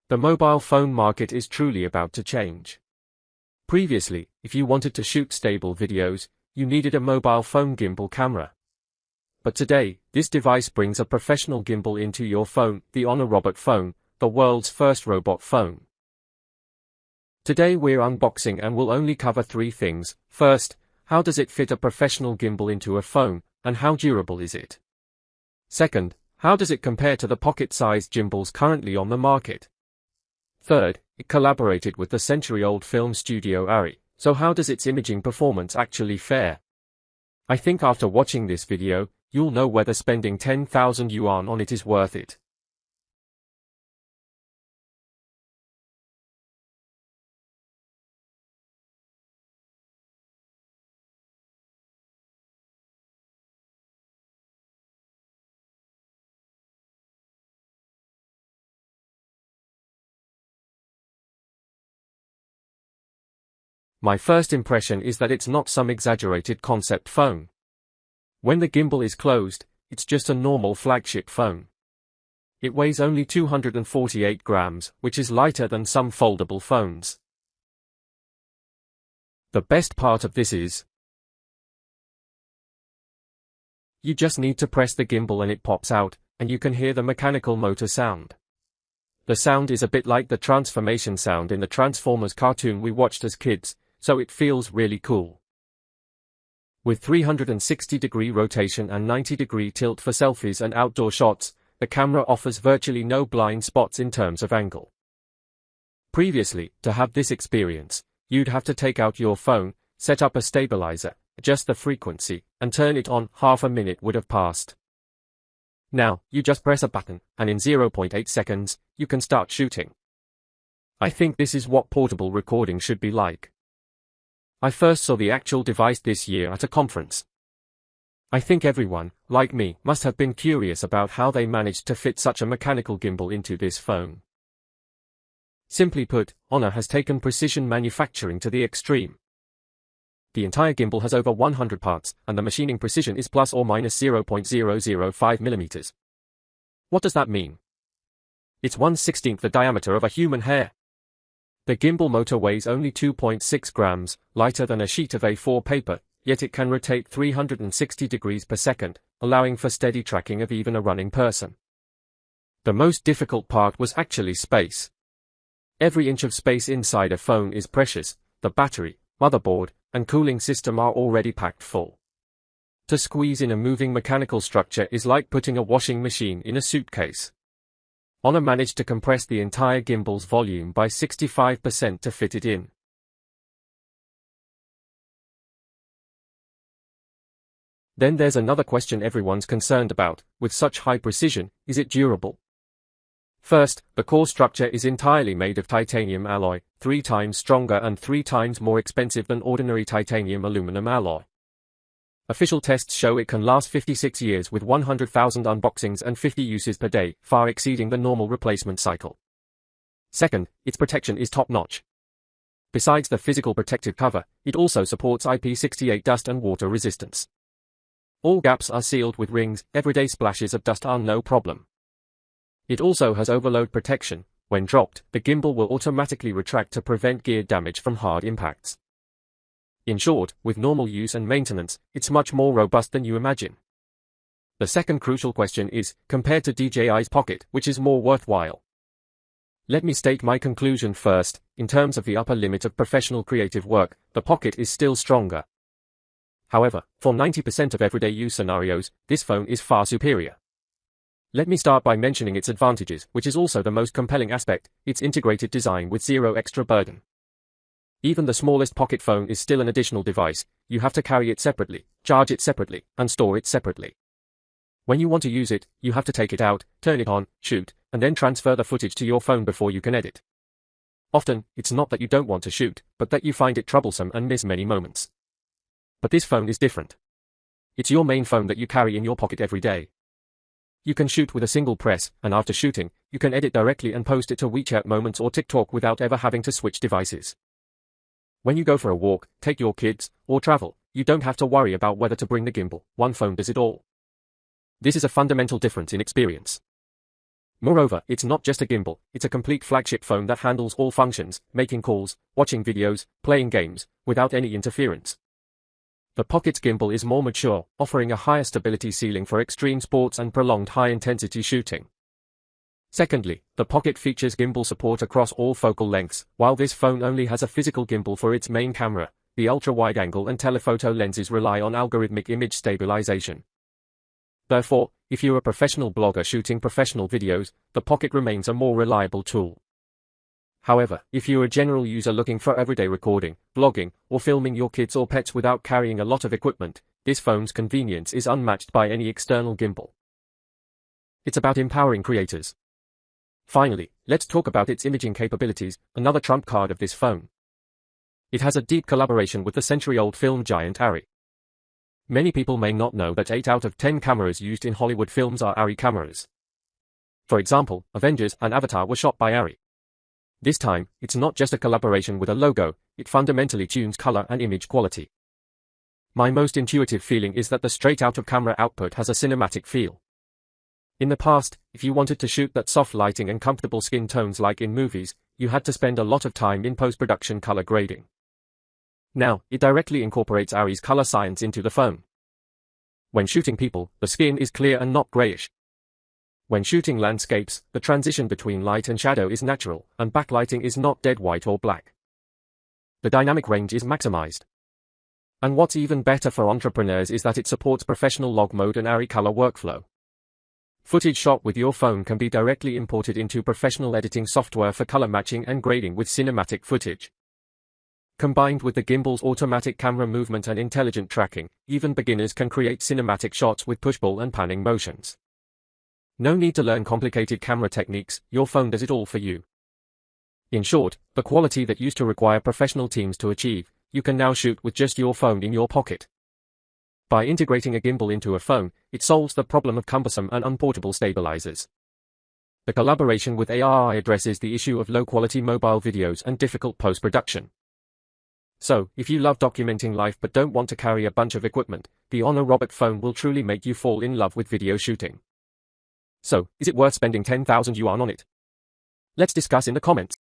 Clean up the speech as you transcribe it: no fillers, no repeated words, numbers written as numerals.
The mobile phone market is truly about to change. Previously, if you wanted to shoot stable videos, you needed a mobile phone gimbal camera. But today, this device brings a professional gimbal into your phone, the Honor Robot phone, the world's first robot phone. Today we're unboxing and will only cover three things. First, how does it fit a professional gimbal into a phone, and how durable is it? Second, how does it compare to the pocket-sized gimbals currently on the market? Third, it collaborated with the century-old film studio Arri, so how does its imaging performance actually fare? I think after watching this video, you'll know whether spending 10,000 yuan on it is worth it. My first impression is that it's not some exaggerated concept phone. When the gimbal is closed, it's just a normal flagship phone. It weighs only 248 grams, which is lighter than some foldable phones. The best part of this is, you just need to press the gimbal and it pops out, and you can hear the mechanical motor sound. The sound is a bit like the transformation sound in the Transformers cartoon we watched as kids, so it feels really cool. With 360-degree rotation and 90-degree tilt for selfies and outdoor shots, the camera offers virtually no blind spots in terms of angle. Previously, to have this experience, you'd have to take out your phone, set up a stabilizer, adjust the frequency, and turn it on. Half a minute would have passed. Now, you just press a button, and in 0.8 seconds, you can start shooting. I think this is what portable recording should be like. I first saw the actual device this year at a conference. I think everyone, like me, must have been curious about how they managed to fit such a mechanical gimbal into this phone. Simply put, Honor has taken precision manufacturing to the extreme. The entire gimbal has over 100 parts, and the machining precision is plus or minus 0.005 millimeters. What does that mean? It's 1/16 the diameter of a human hair. The gimbal motor weighs only 2.6 grams, lighter than a sheet of A4 paper, yet it can rotate 360 degrees per second, allowing for steady tracking of even a running person. The most difficult part was actually space. Every inch of space inside a phone is precious. The battery, motherboard, and cooling system are already packed full. To squeeze in a moving mechanical structure is like putting a washing machine in a suitcase. Honor managed to compress the entire gimbal's volume by 65% to fit it in. Then there's another question everyone's concerned about: with such high precision, is it durable? First, the core structure is entirely made of titanium alloy, 3 times stronger and 3 times more expensive than ordinary titanium aluminum alloy. Official tests show it can last 56 years with 100,000 unboxings and 50 uses per day, far exceeding the normal replacement cycle. Second, its protection is top-notch. Besides the physical protective cover, it also supports IP68 dust and water resistance. All gaps are sealed with rings. Everyday splashes of dust are no problem. It also has overload protection. When dropped, the gimbal will automatically retract to prevent gear damage from hard impacts. In short, with normal use and maintenance, it's much more robust than you imagine. The second crucial question is, compared to DJI's Pocket, which is more worthwhile? Let me state my conclusion first. In terms of the upper limit of professional creative work, the Pocket is still stronger. However, for 90% of everyday use scenarios, this phone is far superior. Let me start by mentioning its advantages, which is also the most compelling aspect: its integrated design with zero extra burden. Even the smallest pocket phone is still an additional device. You have to carry it separately, charge it separately, and store it separately. When you want to use it, you have to take it out, turn it on, shoot, and then transfer the footage to your phone before you can edit. Often, it's not that you don't want to shoot, but that you find it troublesome and miss many moments. But this phone is different. It's your main phone that you carry in your pocket every day. You can shoot with a single press, and after shooting, you can edit directly and post it to WeChat Moments or TikTok without ever having to switch devices. When you go for a walk, take your kids, or travel, you don't have to worry about whether to bring the gimbal. One phone does it all. This is a fundamental difference in experience. Moreover, it's not just a gimbal, it's a complete flagship phone that handles all functions, making calls, watching videos, playing games, without any interference. The Pocket's gimbal is more mature, offering a higher stability ceiling for extreme sports and prolonged high-intensity shooting. Secondly, the Pocket features gimbal support across all focal lengths. While this phone only has a physical gimbal for its main camera, the ultra-wide-angle and telephoto lenses rely on algorithmic image stabilization. Therefore, if you're a professional blogger shooting professional videos, the Pocket remains a more reliable tool. However, if you're a general user looking for everyday recording, blogging, or filming your kids or pets without carrying a lot of equipment, this phone's convenience is unmatched by any external gimbal. It's about empowering creators. Finally, let's talk about its imaging capabilities, another trump card of this phone. It has a deep collaboration with the century-old film giant Arri. Many people may not know that 8 out of 10 cameras used in Hollywood films are Arri cameras. For example, Avengers and Avatar were shot by Arri. This time, it's not just a collaboration with a logo, it fundamentally tunes color and image quality. My most intuitive feeling is that the straight-out-of-camera output has a cinematic feel. In the past, if you wanted to shoot that soft lighting and comfortable skin tones like in movies, you had to spend a lot of time in post-production color grading. Now, it directly incorporates Arri's color science into the phone. When shooting people, the skin is clear and not grayish. When shooting landscapes, the transition between light and shadow is natural, and backlighting is not dead white or black. The dynamic range is maximized. And what's even better for entrepreneurs is that it supports professional log mode and Arri color workflow. Footage shot with your phone can be directly imported into professional editing software for color matching and grading with cinematic footage. Combined with the gimbal's automatic camera movement and intelligent tracking, even beginners can create cinematic shots with push-pull and panning motions. No need to learn complicated camera techniques, your phone does it all for you. In short, the quality that used to require professional teams to achieve, you can now shoot with just your phone in your pocket. By integrating a gimbal into a phone, it solves the problem of cumbersome and unportable stabilizers. The collaboration with ARI addresses the issue of low-quality mobile videos and difficult post-production. So, if you love documenting life but don't want to carry a bunch of equipment, the Honor Robot phone will truly make you fall in love with video shooting. So, is it worth spending 10,000 yuan on it? Let's discuss in the comments.